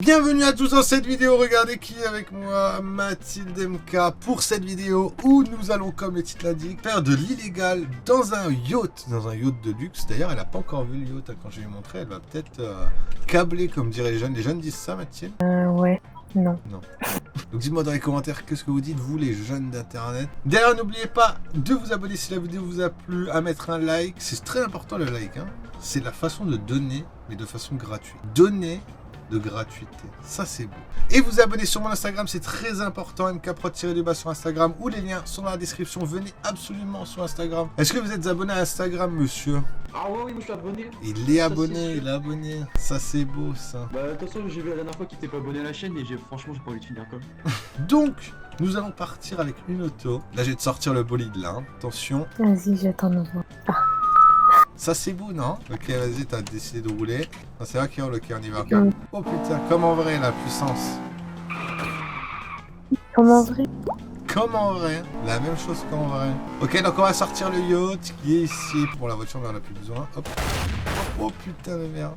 Bienvenue à tous dans cette vidéo, regardez qui est avec moi, Mathilde MK, pour cette vidéo où nous allons, comme le titre l'indique, faire de l'illégal dans un yacht de luxe. D'ailleurs, elle n'a pas encore vu le yacht, hein, quand je lui ai montré, elle va peut-être câbler, comme diraient les jeunes. Les jeunes disent ça, Mathilde? Ouais, non. Non. Donc dites-moi dans les commentaires qu'est-ce que vous dites, vous les jeunes d'internet. D'ailleurs, n'oubliez pas de vous abonner si la vidéo vous a plu, à mettre un like, c'est très important le like, hein. C'est la façon de donner, mais de façon gratuite. Donner de gratuité, ça c'est beau. Et vous abonner sur mon Instagram, c'est très important, mkprod-du-bas sur Instagram, ou les liens sont dans la description. Venez absolument sur Instagram. Est-ce que vous êtes abonné à Instagram, monsieur? Ah oui, je suis abonné. Il est abonné, il est abonné. Ça c'est beau, ça. Bah de toute façon, j'ai vu la dernière fois qu'il était pas abonné à la chaîne et franchement j'ai pas envie de finir comme. Donc, nous allons partir avec une auto. Là, je vais te sortir le bolide là, hein. Attention. Vas-y, j'attends de voir. Ça c'est beau, non? Ok, vas-y, t'as décidé de rouler. Non, c'est vrai ok, on y va. Mm. Oh putain, comme en vrai, la puissance. Comme en vrai. Comme en vrai, la même chose qu'en vrai. Ok, donc on va sortir le yacht qui est ici. Pour la voiture, on en a plus besoin. Hop. Oh putain de merde.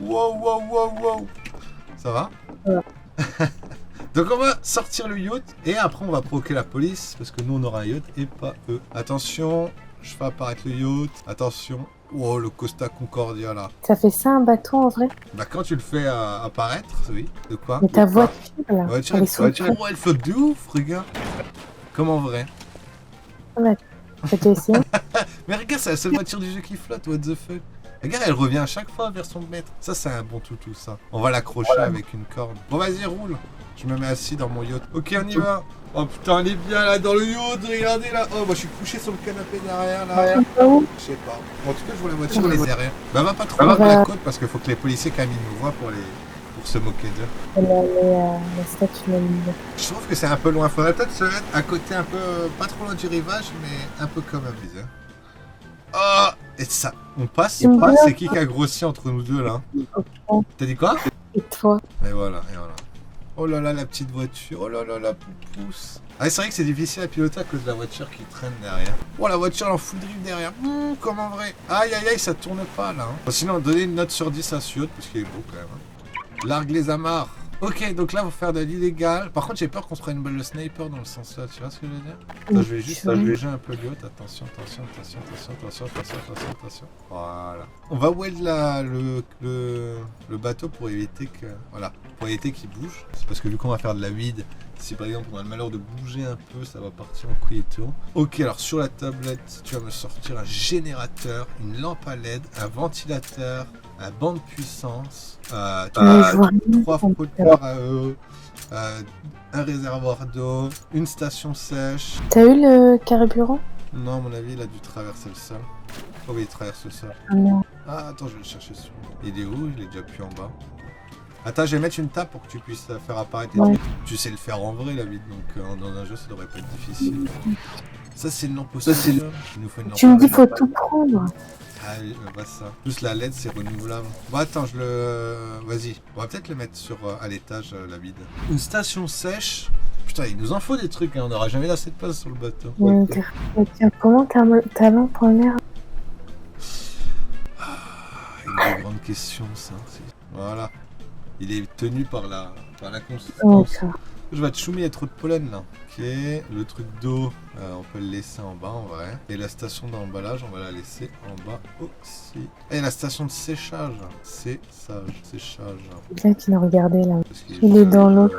Wow, wow, wow, wow. Ça va? Ouais. Donc on va sortir le yacht et après on va provoquer la police parce que nous on aura un yacht et pas eux. Attention, je fais apparaître le yacht. Attention. Wow, le Costa Concordia là. Ça fait ça un bateau en vrai? Bah quand tu le fais apparaître, oui. De quoi? Mais ta De quoi? voiture là. Voiture, elle est sous le toit. oh, elle flotte de ouf, regarde. Comme en vrai. T'as déjà essayé? Mais regarde, c'est la seule voiture du jeu qui flotte, what the fuck. Regarde, elle revient à chaque fois vers son maître. Ça, c'est un bon toutou, ça. On va l'accrocher avec une corde. Bon, vas-y, roule. Je me mets assis dans mon yacht. Ok, on y va. Oh putain, elle est bien là dans le yacht, regardez là. Oh, moi je suis couché sur le canapé derrière là. Je sais pas. Bon, en tout cas, je vois la voiture, elle est derrière. Bah, va pas trop loin de la côte parce qu'il faut que les policiers, quand même, ils nous voient pour se moquer d'eux. Elle est la statue de la lumière. Je trouve que c'est un peu loin. Faudrait peut-être se mettre à côté un peu, pas trop loin du rivage, mais un peu comme avisé. Oh, et ça, on passe, c'est qui a grossi entre nous deux là? T'as dit quoi? Et toi? Et voilà, et voilà. Oh là là, la petite voiture, oh là là, la poupousse. Ah, c'est vrai que c'est difficile à piloter à cause de la voiture qui traîne derrière. Oh, la voiture, elle en fout drift derrière. Comme en vrai. Aïe aïe aïe, ça tourne pas là. Hein. Bon, sinon, donnez une note sur 10 à ce yacht, parce qu'il est beau quand même. Hein. Largue les amarres. Ok, donc là, on va faire de l'illégal. Par contre, j'ai peur qu'on se prenne une balle de sniper dans le sens là, tu vois ce que je veux dire? Là, je vais juste alléger un peu le yacht. Attention. Voilà. On va weld le bateau pour éviter que... Voilà, pour éviter qu'il bouge. C'est parce que vu qu'on va faire de la vide, si par exemple on a le malheur de bouger un peu, ça va partir en couille et tout. Ok, alors sur la tablette, tu vas me sortir un générateur, une lampe à LED, un ventilateur, un banc de puissance, 3 flotteurs à eux, un réservoir d'eau, une station sèche. T'as eu le carburant? Non, à mon avis, il a dû traverser le sol. Oh oui, il traverse le sol. Ah non. Ah, attends, je vais le chercher sur. Il est où? Il est déjà plus en bas. Attends, je vais mettre une table pour que tu puisses faire apparaître les trucs. Tu sais le faire en vrai, la vide, donc dans un jeu, ça devrait pas être difficile. Ça, c'est une lampe possible. Il nous faut une lampe. Tu me dis faut tout prendre. Ah, bah ça. Plus la LED, c'est renouvelable. Bon, attends, Vas-y. On va peut-être le mettre à l'étage, la vide. Une station sèche. Putain, il nous en faut des trucs, hein. On n'aura jamais assez de place sur le bateau. Tiens, comment ta lampe en l'air? Une des grandes questions, ça. Voilà. Il est tenu par la consistance. Oh, ça. Je vais te choumer, il y a trop de pollen là. Ok, le truc d'eau, on peut le laisser en bas en vrai. Et la station d'emballage, on va la laisser en bas aussi. Et la station de séchage. Séchage. Bien qu'il a regardé là. Il est dans l'eau.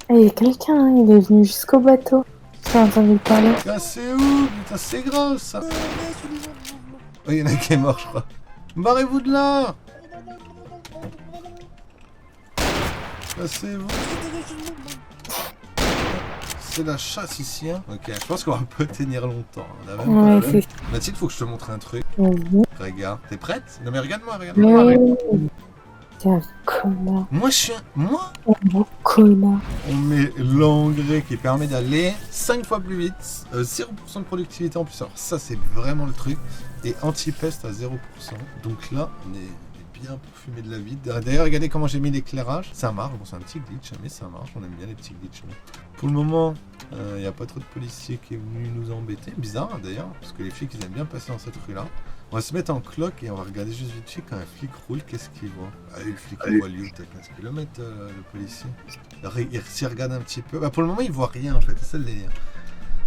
Ah, il y a quelqu'un, hein, il est venu jusqu'au bateau. Tu as entendu parler? Ah, c'est où? Putain, c'est grave ça. Oh, il y en a un qui est mort, je crois. Barrez-vous de là! Passez-vous. C'est la chasse ici, hein. Ok, je pense qu'on va pas tenir longtemps. On a même pas... Mathilde, faut que je te montre un truc. Regarde, t'es prête? Non mais regarde-moi. T'es un connard. Moi je suis un... Moi? Un connard. On met l'engrais qui permet d'aller 5 fois plus vite, 0% de productivité en plus. Alors ça c'est vraiment le truc. Et anti-peste à 0%. Donc là, on est bien pour fumer de la vide. D'ailleurs, regardez comment j'ai mis l'éclairage. Ça marche. Bon, c'est un petit glitch, mais ça marche. On aime bien les petits glitches. Pour le moment, il n'y a pas trop de policiers qui est venu nous embêter. Bizarre, hein, d'ailleurs, parce que les flics, ils aiment bien passer dans cette rue-là. On va se mettre en cloque et on va regarder juste vite fait quand un flic roule, qu'est-ce qu'il voit. Allez, le flic il voit lui, t'as 15 km, le policier. S'il regarde un petit peu. Bah, pour le moment, il voit rien en fait, c'est ça le délire.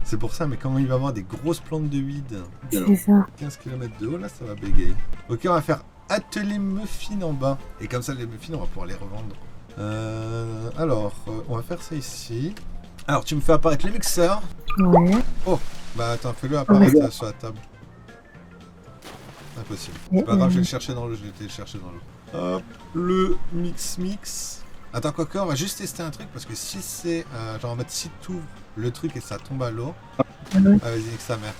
C'est pour ça, mais quand il va avoir des grosses plantes de weed, C'est ça. 15 km de haut, là, ça va bégayer. Ok, on va faire atelier muffin en bas. Et comme ça, les muffins, on va pouvoir les revendre. Alors, on va faire ça ici. Alors, tu me fais apparaître le mixeur. Ouais. Oh, bah attends, fais-le apparaître sur la table. Impossible. C'est pas grave, je vais le chercher dans l'eau, je vais le chercher dans l'eau. Hop, le mix. Attends, Coco, on va juste tester un truc, parce que si c'est, genre en mode si t'ouvres le truc et ça tombe à l'eau, ah vas-y, nique sa mère.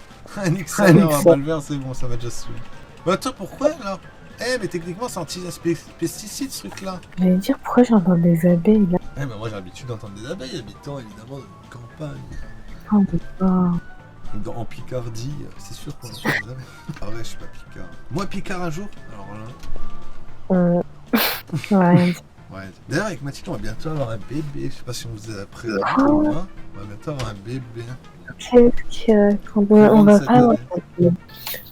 Nique sa mère, on va pas le faire, c'est bon, ça va déjà se saouler. Bah attends, pourquoi là? Eh, mais techniquement, c'est anti-pesticide ce truc-là. J'allais dire pourquoi j'entends des abeilles là. Eh, mais moi j'ai l'habitude d'entendre des abeilles, habitant évidemment dans une campagne. Oh, putain. En Picardie, c'est sûr qu'on entend des abeilles. Ah ouais, je suis pas Picard. Moi, Picard un jour? Alors là. Ouais. Ouais. D'ailleurs, avec Mathilde, on va bientôt avoir un bébé. Je sais pas si on vous a prévenu. Ah. On va bientôt avoir un bébé. On va pas avoir un bébé.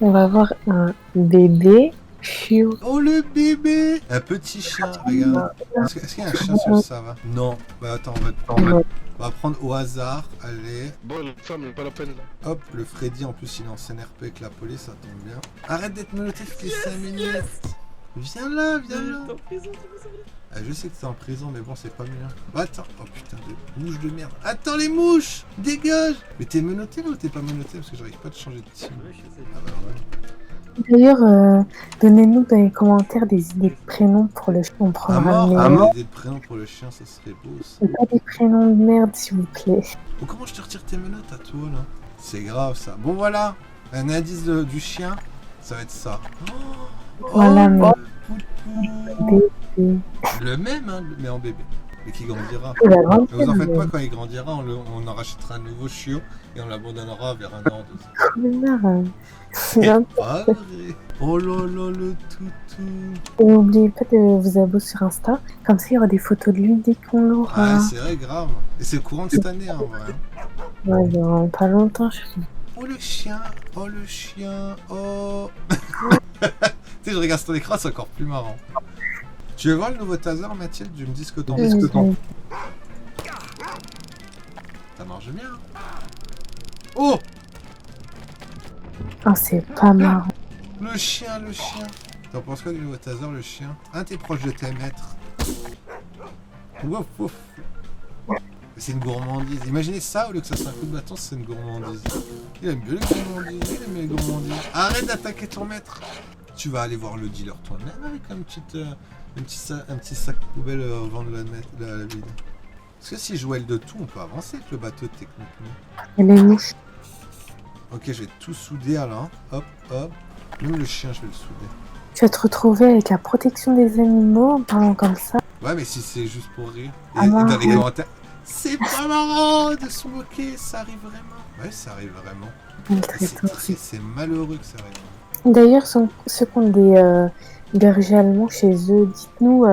On va avoir un bébé chiot. Oh, le bébé! Un petit chien, regarde. Est-ce qu'il y a un chien sur ça va? Non. Bah attends, on va prendre au hasard. Allez. Bon, la femme, pas la peine là. Hop, le Freddy en plus il est en CNRP avec la police, ça tombe bien. Arrête d'être menotté toutes les 5 minutes. Viens là. Ah, je sais que t'es en prison, mais bon, c'est pas mieux. Bah, attends, oh putain de mouche de merde. Attends les mouches! Dégage! Mais t'es menotté ou t'es pas menotté? Parce que j'arrive pas à te changer de team. Ah bah ouais. D'ailleurs, donnez-nous dans les commentaires des idées de prénoms pour le chien. On prendra Des prénoms pour le chien, ça serait beau aussi. Et pas des prénoms de merde, s'il vous plaît. Oh, comment je te retire tes menottes à toi là? C'est grave ça. Bon voilà, un indice du chien, ça va être ça. Oh, Voilà, mais le même, hein, mais en bébé. Mais qui grandira. il va grandir, Ne vous en faites mais- pas, quand il grandira, on en rachètera un nouveau chiot et on l'abandonnera vers un an ou deux. Connard, hein. C'est pas vrai. Oh là là, le toutou. Et n'oubliez pas de vous abonner sur Insta, comme ça il y aura des photos de lui dès qu'on l'aura. Ah, c'est vrai, grave. Et c'est le courant de cette année, hein, en vrai. Ouais, dans pas longtemps, je sais. Oh le chien, oh le chien, oh. Tu sais, je regarde ton écran, c'est encore plus marrant. Tu veux voir le nouveau taser, Mathilde? Tu me dis ce que t'en penses. Ça marche bien. Oh, Oh, c'est pas marrant. le chien. T'en penses quoi du nouveau taser, le chien? Ah, t'es proche de tes maîtres. Wouf, wouf. C'est une gourmandise. Imaginez ça, au lieu que ça soit un coup de bâton, c'est une gourmandise. Il aime bien les gourmandises, il aime les gourmandises. Arrête d'attaquer ton maître. Tu vas aller voir le dealer toi-même avec un petit sac poubelle au vent de la vide. Parce que si je jouais de tout, on peut avancer avec le bateau techniquement. Et les mouches. Ok, je vais tout souder alors. Hop, hop. Même le chien, je vais le souder. Tu vas te retrouver avec la protection des animaux en parlant comme ça. Ouais, mais si c'est juste pour rire. Et, Ah, et dans non. les commentaires, c'est pas marrant de se moquer, ça arrive vraiment. Ouais, ça arrive vraiment. C'est malheureux que ça arrive. D'ailleurs, ceux qui ont des bergers allemands chez eux, dites-nous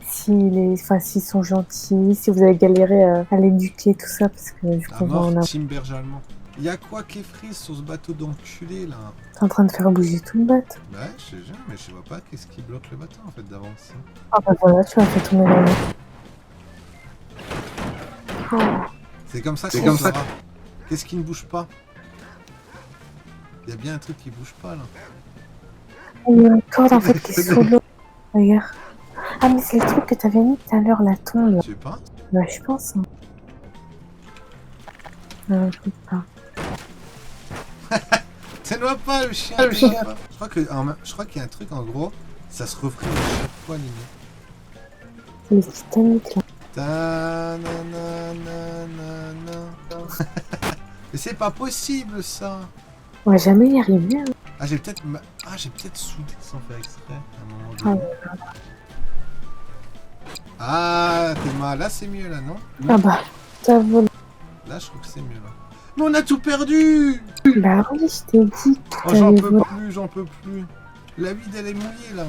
s'ils sont gentils, si vous avez galéré à l'éduquer, tout ça, parce que vu À qu'on va en mort, avoir. Team Berger allemand. Y'a quoi qui est frise sur ce bateau d'enculé là? T'es en train de faire bouger tout le bateau. Bah, je sais jamais, mais je vois pas qu'est-ce qui bloque le bateau en fait d'avancer. Ah bah voilà, tu vas faire tomber la main. Oh. C'est comme ça qu'on saura. Qu'est-ce qui ne bouge pas? Y'a bien un truc qui bouge pas là. Il y a une corde en fait qui est sous l'eau. Regarde. Ah mais c'est le truc que t'avais mis tout à l'heure, la tombe. Tu sais pas? Bah je pense. Hein. Non, je sais pas. Ça ne va pas le chien, le chien. Je crois qu'il y a un truc en gros, ça se refrait à chaque fois limite. C'est le Titanic là. Mais c'est pas possible ça. On va jamais y arriver. Hein. Ah j'ai peut-être soudé sans faire exprès à un moment donné. Ah t'es mal, là c'est mieux là non? Ah bah, ça volé. Là je trouve que c'est mieux là. Mais on a tout perdu! Bah oui, je t'ai dit. Oh j'en peux plus, j'en peux plus. La vide elle est mouillée là.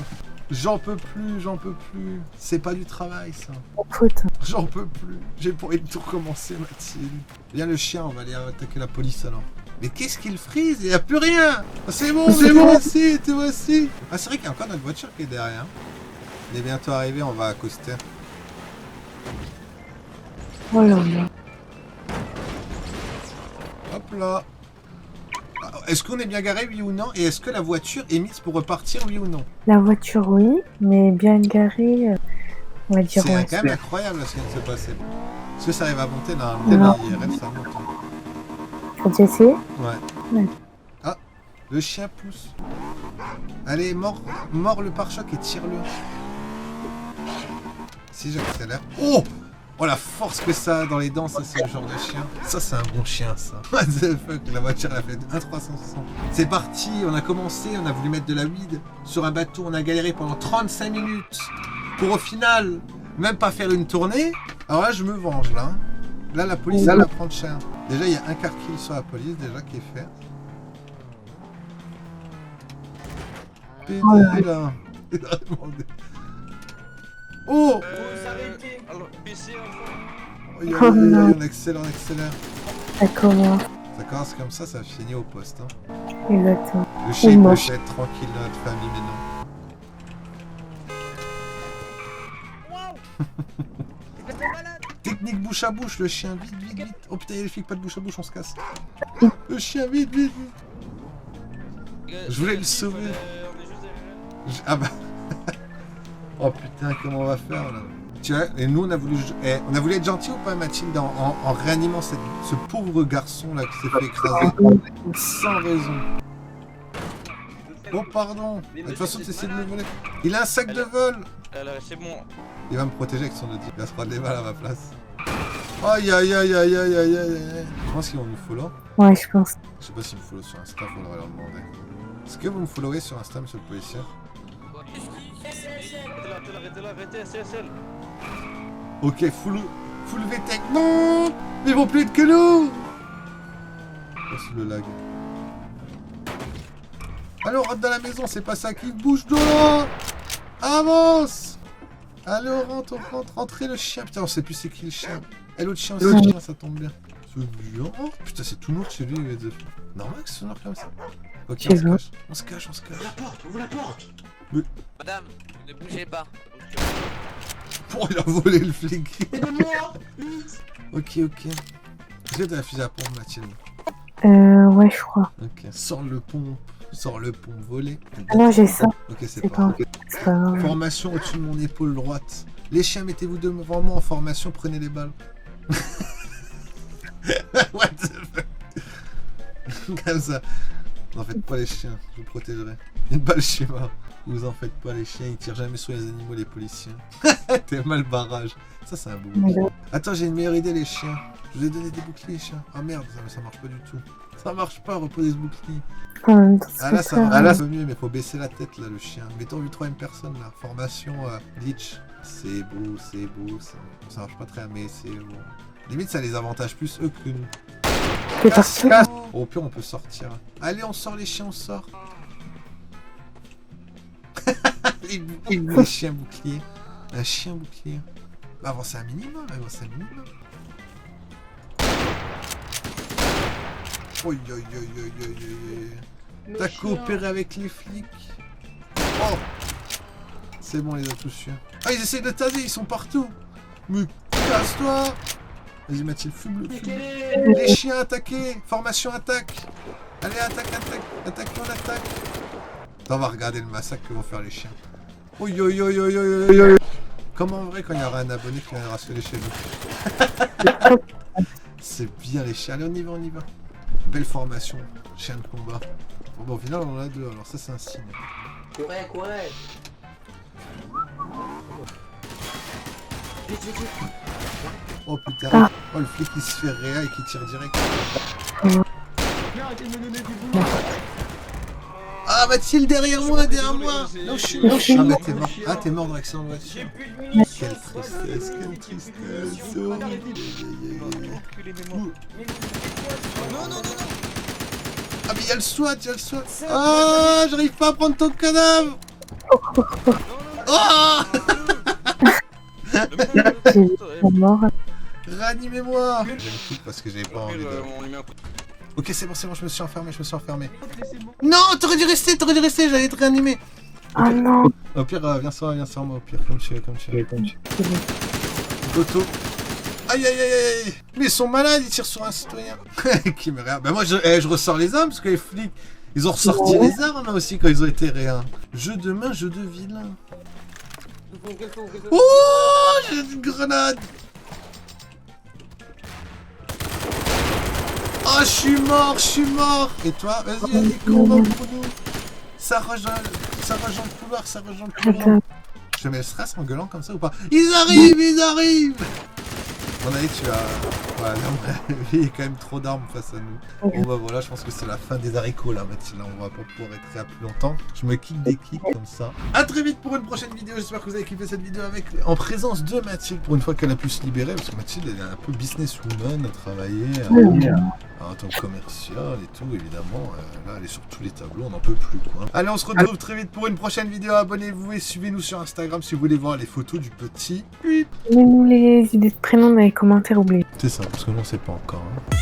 J'en peux plus, j'en peux plus. C'est pas du travail ça. Faute. J'en peux plus. J'ai pas envie de tout recommencer Mathilde. Viens le chien, on va aller attaquer la police alors. Mais qu'est-ce qu'il frise? Il n'y a plus rien. C'est bon, c'est bon. Te voici. Ah, c'est vrai qu'il y a encore notre voiture qui est derrière. Il est bientôt arrivé, on va accoster. Oh là là. Hop là. Est-ce qu'on est bien garé, oui ou non? Et est-ce que la voiture est mise pour repartir, oui ou non? La voiture, oui, mais bien garée, on va dire C'est ouais. quand même incroyable ce qui vient de se passer. Est-ce que ça arrive à monter dans la IRL, ça monte. Faut déjà essayer? Ouais. Ah, le chien pousse. Allez, mord le pare-choc et tire-le. Si j'accélère. Oh! Oh la force que ça a dans les dents, ça c'est le genre de chien. Ça c'est un bon chien ça. What the fuck, la voiture elle a fait 1,360. C'est parti, on a commencé, on a voulu mettre de la weed sur un bateau, on a galéré pendant 35 minutes. Pour au final, même pas faire une tournée. Alors là je me venge là. Là la police elle va prendre cher. Déjà il y a un car kill sur la police déjà qui est fait. Pédé là. Oh! Alors, PC Oh, on accélère, Ça commence, Ça commence comme ça finit au poste. Hein. exactement. Le chien peut moche. être tranquille dans notre famille, mais non. Technique bouche à bouche, le chien, vite. Oh putain, il y a les flics, pas de bouche à bouche, on se casse. Le chien, vite. Je voulais le sauver. Ah bah. Oh putain, comment on va faire là? Tu vois, et nous on a voulu être gentil ou pas, Mathilde, en réanimant ce pauvre garçon là qui s'est fait écraser sans raison. Oh pardon. De toute façon tu essaies de me voler. Il a un sac de vol. c'est bon. Il va me protéger avec son outil. Il va se prendre des balles à ma place. Aïe. Je pense qu'ils vont nous follow. Ouais, je pense. Je sais pas s'ils me follow sur Insta, faudra leur demander. Est-ce que vous me followez sur Insta, monsieur le policier? Arrêtez, SSL. Ok, full VTEC. Non! Ils vont plus vite que nous! Oh, c'est le lag. Allez, on rentre dans la maison, c'est pas ça qui bouge de là! Avance! Allez, on rentre, rentrez le chien. Putain, on sait plus c'est qui le chien. Et l'autre chien aussi, ça tombe bien. C'est bien. Oh, putain, c'est tout noir chez lui. Normal que c'est noir comme ça. Ok, on se cache. Ouvre la porte. Madame, ne bougez pas. Oh, il a volé le flic. Aidez-moi. Ok. Est-ce que t'as la fusée à pompe, Mathilde? Ouais, je crois. Ok, sors le pont volé. Ah non, j'ai ça. Ok, c'est C'est pas pas, c'est pas grave. Formation au-dessus de mon épaule droite. Les chiens, mettez-vous devant moi en formation, prenez les balles. What the fuck? Comme ça. Vous en faites pas les chiens, je vous protégerai. Une balle schéma. Vous en faites pas les chiens, ils tirent jamais sur les animaux, les policiers. T'es mal barrage. Ça c'est un beau bouclier. Attends, j'ai une meilleure idée les chiens. Je vous ai donné des boucliers chiens. Ah merde, ça marche pas du tout. Ça marche pas, reposer ce bouclier. En même temps, Ah là ça ça. va un peu mieux, mais faut baisser la tête là le chien. Mettons vu troisième personne là. Formation glitch. C'est beau, ça marche pas très bien, mais c'est bon. Limite ça les avantage plus eux que nous. T'es parti? Au pire on peut sortir. Allez on sort les chiens, on sort. les chiens boucliers. Un chien bouclier. Bah avancez un minimum, Oi. T'as coopéré avec les flics. Oh. C'est bon, on les a tous tués. Ah, ils essaient de taser, ils sont partout. Mais casse-toi. Vas-y Mathilde, fume-le. Les chiens attaqués. Formation attaque. Allez, attaque. On attaque. On va regarder le massacre que vont faire les chiens. Oi. Comme en vrai quand il y aura un abonné qui viendra se chez nous. C'est bien les chiens. Allez, on y va. Belle formation. Chien de combat. Bon, au final, on en a deux. Alors ça, c'est un signe. Courez. Vite. Oh putain. Oh, le flic qui se fait réa et qui tire direct. Viens, arrêtez de me donner du bout. Ah, Mathilde, derrière moi. Là où je suis. Ah, bah t'es mort. Ah, t'es mort dans l'accident de voiture. Quelle tristesse. C'est horrible. Ah, mais y'a le SWAT. Ah, j'arrive pas à prendre ton cadavre. Oh. J'ai mort. Ranimez-moi. J'ai le coup parce que j'avais pas envie de... Ok, c'est bon, je me suis enfermé, Laissez-moi. Non, t'aurais dû rester, j'allais te réanimer. Ah non. Au pire, viens sur moi, au pire, comme tu veux. Auto. Aïe. Mais ils sont malades, ils tirent sur un citoyen. Qui me regarde. Bah moi, je ressors les armes, parce que les flics, ils ont ressorti les armes aussi quand ils ont été réa. Jeu de main, jeu de vilain. Oh, j'ai une grenade. Oh, je suis mort. Et toi, vas-y, combat pour nous. Ça rejoint le couloir, Attends. Je mets le stress en gueulant comme ça ou pas? Ils arrivent. On a dit tu as... Ouais, non, il y a quand même trop d'armes face à nous. Bon bah voilà, je pense que c'est la fin des haricots là, Mathilde. Là, on va pas pouvoir être réa plus longtemps. Je me kick des kicks comme ça. A très vite pour une prochaine vidéo. J'espère que vous avez kiffé cette vidéo en présence de Mathilde. Pour une fois qu'elle a pu se libérer, parce que Mathilde elle est un peu businesswoman, à travailler en tant que commercial et tout, évidemment. Là, elle est sur tous les tableaux, on n'en peut plus quoi. Allez, on se retrouve très vite pour une prochaine vidéo. Abonnez-vous et suivez-nous sur Instagram si vous voulez voir les photos du petit. Mettez-nous les idées de prénoms dans les commentaires, oubliez. C'est ça, parce que nous on sait pas encore. Hein.